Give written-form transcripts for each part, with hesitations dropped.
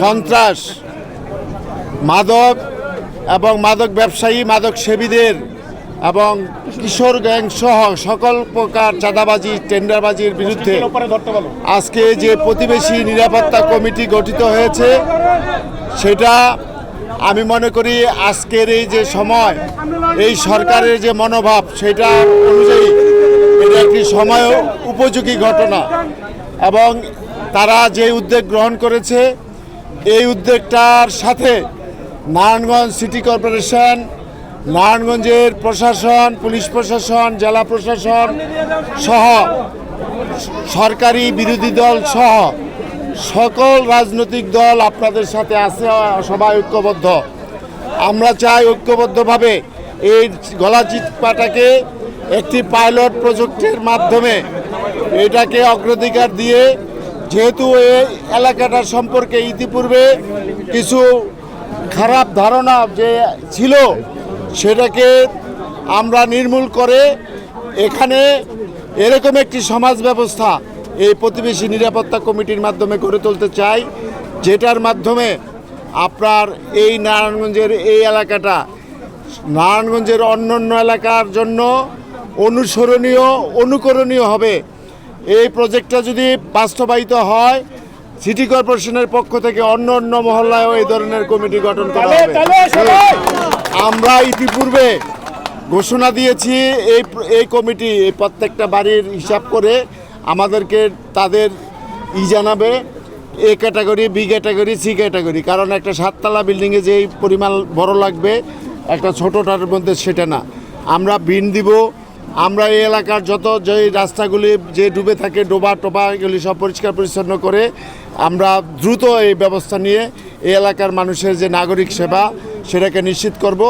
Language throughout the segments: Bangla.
সন্ত্রাস, মাদক এবং মাদক ব্যবসায়ী, মাদক সেবীদের এবং কিশোর গ্যাং সহ সকল প্রকার চাঁদাবাজি, টেন্ডারবাজির বিরুদ্ধে আজকে যে প্রতিবেশী নিরাপত্তা কমিটি গঠিত হয়েছে, সেটা আমি মনে করি আজকের এই যে সময়, এই সরকারের যে মনোভাব, সেটা অনুযায়ী এটা একটি সময় উপযোগী ঘটনা। এবং তারা যে উদ্যোগ গ্রহণ করেছে, এই উদ্যোগটার সাথে নারায়ণগঞ্জ সিটি কর্পোরেশন, নারায়ণগঞ্জের প্রশাসন, পুলিশ প্রশাসন, জেলা প্রশাসন সহ সরকারি বিরোধী দল সহ সকল রাজনৈতিক দল আপনাদের সাথে আছে, সবাই ঐক্যবদ্ধ। আমরা চাই ঐক্যবদ্ধভাবে এই গলাচিপাটাকে একটি পাইলট প্রজেক্টের মাধ্যমে এটাকে অগ্রাধিকার দিয়ে, যেহেতু এই এলাকাটার সম্পর্কে ইতিপূর্বে কিছু খারাপ ধারণা যে ছিল, সেটাকে আমরা নির্মূল করে এখানে এরকম একটি সমাজ ব্যবস্থা এই প্রতিবেশী নিরাপত্তা কমিটির মাধ্যমে গড়ে তুলতে চাই, যেটার মাধ্যমে আপনার এই নারায়ণগঞ্জের এই এলাকাটা নারায়ণগঞ্জের অন্যান্য এলাকার জন্য অনুসরণীয়, অনুকরণীয় হবে। এই প্রজেক্টটা যদি বাস্তবায়িত হয়, সিটি কর্পোরেশনের পক্ষ থেকে অন্য অন্য মহল্লায়ও এই ধরনের কমিটি গঠন করা হবে। আমরা ইতিপূর্বে ঘোষণা দিয়েছি এই কমিটি প্রত্যেকটা বাড়ির হিসাব করে আমাদেরকে তাদের জানাবে, A category, B category, C category. কারণ একটা 7তলা বিল্ডিংয়ে যেই পরিমাণ বড় লাগবে, একটা ছোটোটার মধ্যে সেটা না। আমরা বিন দিব। আমরা এই এলাকার যত যে রাস্তাগুলি যে ডুবে থাকে, ডোবা টোবা, এগুলি সব পরিষ্কার পরিচ্ছন্ন করে আমরা দ্রুত এই ব্যবস্থা নিয়ে এই এলাকার মানুষের যে নাগরিক সেবা, সেটাকে নিশ্চিত করব।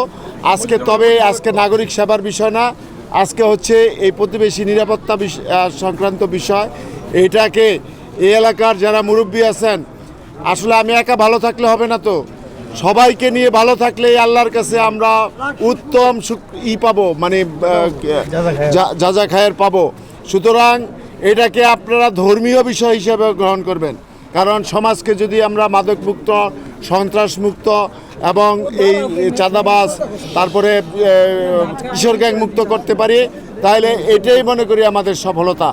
আজকে নাগরিক সেবার বিষয় না, আজকে হচ্ছে এই প্রতিবেশী নিরাপত্তা সংক্রান্ত বিষয়। এইটাকে এই এলাকার যারা মুরব্বী আছেন, আসলে আমি একা ভালো থাকলে হবে না, তো সবাইকে নিয়ে ভালো থাকলে আল্লাহর কাছে আমরা উত্তম পাবো, মানে যা খায়ের পাবো। সুতরাং এটাকে আপনারা ধর্মীয় বিষয় হিসেবে গ্রহণ করবেন, কারণ সমাজকে যদি আমরা মাদক মুক্ত, সন্ত্রাস মুক্ত এবং এই চাঁদাবাজ, তারপরে কিশোর গ্যাং মুক্ত করতে পারি, তাহলে এটাই মনে করি আমাদের সফলতা।